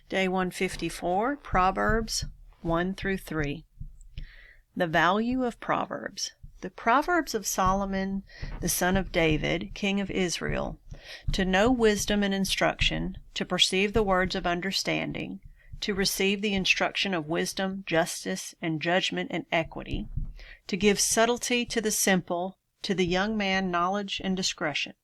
Day 154, Proverbs 1 through 3. The value of Proverbs. The Proverbs of Solomon, the son of David, king of Israel, to know wisdom and instruction, to perceive the words of understanding, to receive the instruction of wisdom, justice, and judgment and equity, to give subtlety to the simple, to the young man knowledge and discretion.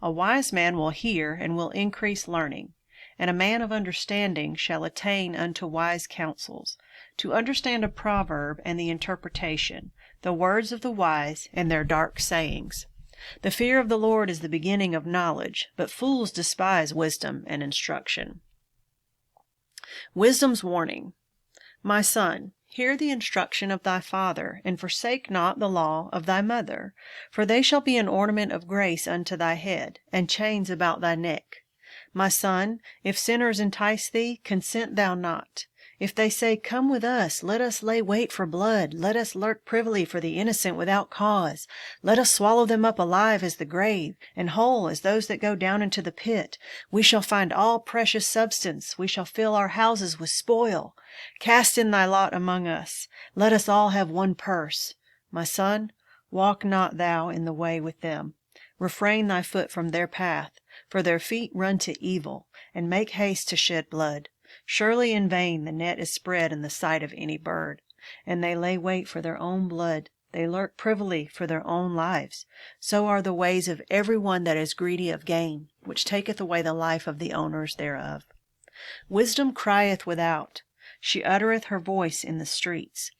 A wise man will hear and will increase learning, and a man of understanding shall attain unto wise counsels, to understand a proverb and the interpretation, the words of the wise and their dark sayings. The fear of the Lord is the beginning of knowledge, but fools despise wisdom and instruction. Wisdom's warning. My son, hear the instruction of thy father, and forsake not the law of thy mother, for they shall be an ornament of grace unto thy head, and chains about thy neck. My son, if sinners entice thee, consent thou not. If they say, Come with us, let us lay wait for blood, let us lurk privily for the innocent without cause, let us swallow them up alive as the grave, and whole as those that go down into the pit. We shall find all precious substance, we shall fill our houses with spoil. Cast in thy lot among us, let us all have one purse. My son, walk not thou in the way with them. Refrain thy foot from their path, for their feet run to evil, and make haste to shed blood. Surely in vain the net is spread in the sight of any bird, and they lay wait for their own blood, they lurk privily for their own lives. So are the ways of every one that is greedy of gain, which taketh away the life of the owners thereof. Wisdom crieth without, she uttereth her voice in the streets.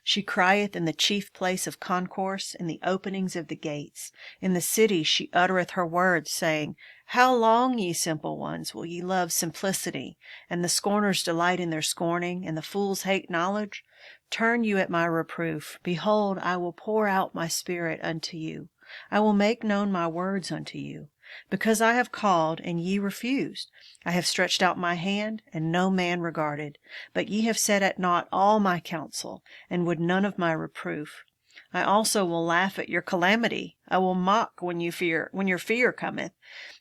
She crieth in the chief place of concourse, in the openings of the gates. In the city she uttereth her words, saying, How long, ye simple ones, will ye love simplicity, and the scorners delight in their scorning, and the fools hate knowledge? Turn you at my reproof. Behold, I will pour out my spirit unto you. I will make known my words unto you. Because I have called, and ye refused. I have stretched out my hand, and no man regarded. But ye have set at naught all my counsel, and would none of my reproof. I also will laugh at your calamity. I will mock when your fear cometh.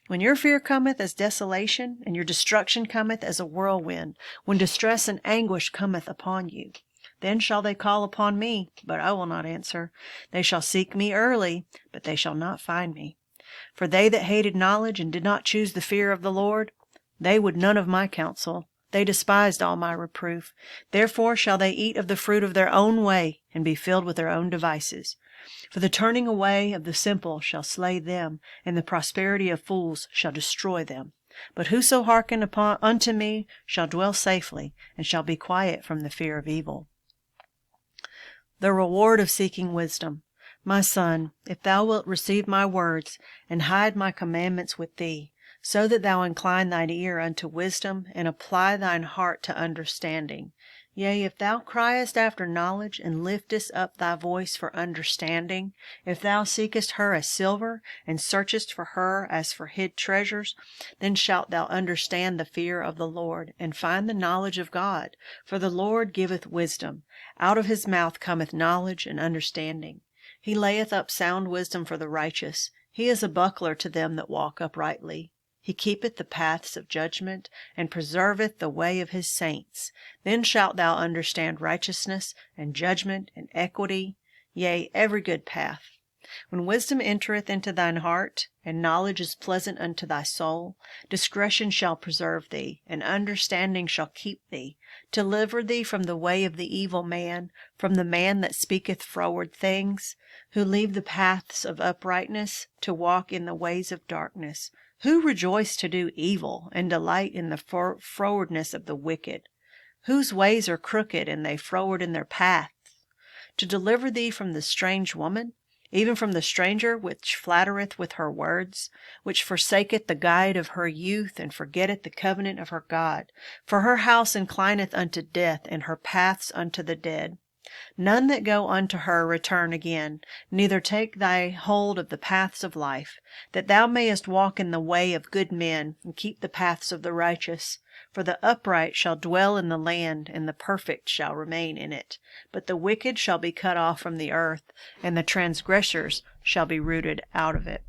When your fear cometh as desolation, and your destruction cometh as a whirlwind, when distress and anguish cometh upon you. Then shall they call upon me, but I will not answer. They shall seek me early, but they shall not find me. For they that hated knowledge and did not choose the fear of the Lord, they would none of my counsel. They despised all my reproof. Therefore shall they eat of the fruit of their own way, and be filled with their own devices. For the turning away of the simple shall slay them, and the prosperity of fools shall destroy them. But whoso hearken unto me shall dwell safely, and shall be quiet from the fear of evil. The reward of seeking wisdom. My son, if thou wilt receive my words, and hide my commandments with thee, so that thou incline thine ear unto wisdom, and apply thine heart to understanding. Yea, if thou criest after knowledge, and liftest up thy voice for understanding, if thou seekest her as silver, and searchest for her as for hid treasures, then shalt thou understand the fear of the Lord, and find the knowledge of God. For the Lord giveth wisdom. Out of his mouth cometh knowledge and understanding. He layeth up sound wisdom for the righteous. He is a buckler to them that walk uprightly. He keepeth the paths of judgment, and preserveth the way of his saints. Then shalt thou understand righteousness, and judgment, and equity, yea, every good path. When wisdom entereth into thine heart, and knowledge is pleasant unto thy soul, discretion shall preserve thee, and understanding shall keep thee, to deliver thee from the way of the evil man, from the man that speaketh froward things, who leave the paths of uprightness, to walk in the ways of darkness, who rejoice to do evil, and delight in the frowardness of the wicked, whose ways are crooked, and they froward in their paths, to deliver thee from the strange woman, even from the stranger which flattereth with her words, which forsaketh the guide of her youth, and forgetteth the covenant of her God. For her house inclineth unto death, and her paths unto the dead. None that go unto her return again, neither take thy hold of the paths of life, that thou mayest walk in the way of good men, and keep the paths of the righteous. For the upright shall dwell in the land, and the perfect shall remain in it. But the wicked shall be cut off from the earth, and the transgressors shall be rooted out of it.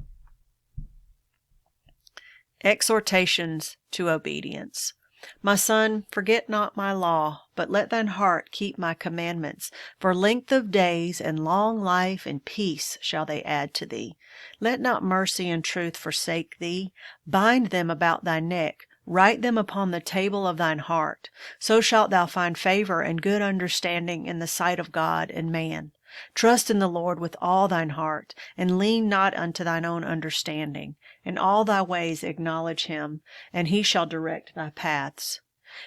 Exhortations to obedience. My son, forget not my law, but let thine heart keep my commandments. For length of days and long life and peace shall they add to thee. Let not mercy and truth forsake thee. Bind them about thy neck. Write them upon the table of thine heart. So shalt thou find favor and good understanding in the sight of God and man. Trust in the Lord with all thine heart, and lean not unto thine own understanding. In all thy ways acknowledge him, and he shall direct thy paths.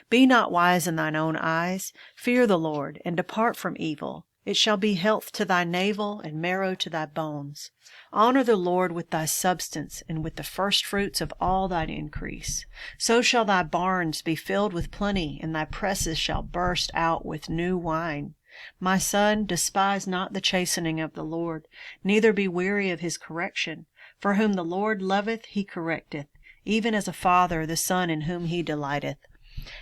Be not wise in thine own eyes. Fear the Lord, and depart from evil. It shall be health to thy navel, and marrow to thy bones. Honor the Lord with thy substance, and with the firstfruits of all thine increase. So shall thy barns be filled with plenty, and thy presses shall burst out with new wine. My son, despise not the chastening of the Lord, neither be weary of his correction. For whom the Lord loveth he correcteth, even as a father the son in whom he delighteth.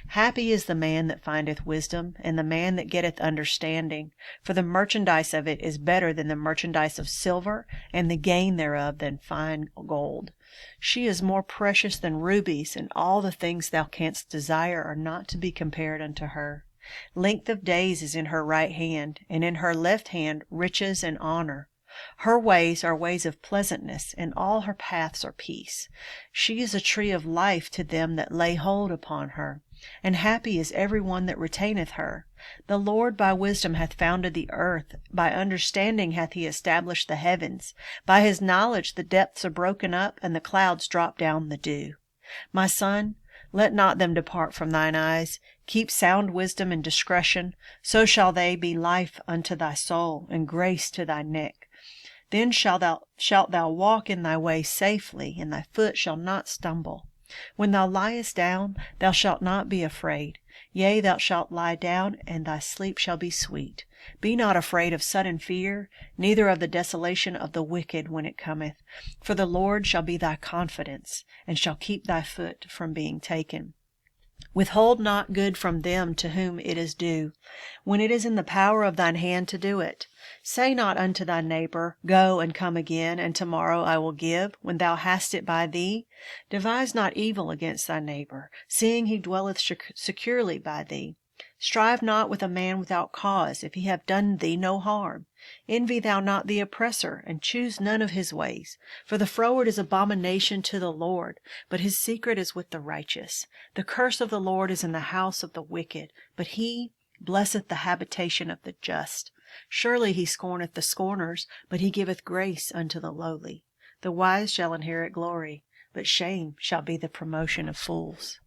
Happy is the man that findeth wisdom, and the man that getteth understanding. For the merchandise of it is better than the merchandise of silver, and the gain thereof than fine gold. She is more precious than rubies, and all the things thou canst desire are not to be compared unto her. Length of days is in her right hand, and in her left hand riches and honor. Her ways are ways of pleasantness, and all her paths are peace. She is a tree of life to them that lay hold upon her, and happy is every one that retaineth her. The Lord by wisdom hath founded the earth, by understanding hath he established the heavens. By his knowledge the depths are broken up, and the clouds drop down the dew. My son, let not them depart from thine eyes. Keep sound wisdom and discretion, so shall they be life unto thy soul, and grace to thy neck. Then shalt thou walk in thy way safely, and thy foot shall not stumble. When thou liest down, thou shalt not be afraid. Yea, thou shalt lie down, and thy sleep shall be sweet. Be not afraid of sudden fear, neither of the desolation of the wicked when it cometh. For the Lord shall be thy confidence, and shall keep thy foot from being taken. Withhold not good from them to whom it is due, when it is in the power of thine hand to do it. Say not unto thy neighbor, Go and come again, and tomorrow I will give, when thou hast it by thee. Devise not evil against thy neighbor, seeing he dwelleth securely by thee. Strive not with a man without cause, if he have done thee no harm. Envy thou not the oppressor, and choose none of his ways. For the froward is abomination to the Lord, but his secret is with the righteous. The curse of the Lord is in the house of the wicked, but he blesseth the habitation of the just. Surely he scorneth the scorners, but he giveth grace unto the lowly. The wise shall inherit glory, but shame shall be the promotion of fools.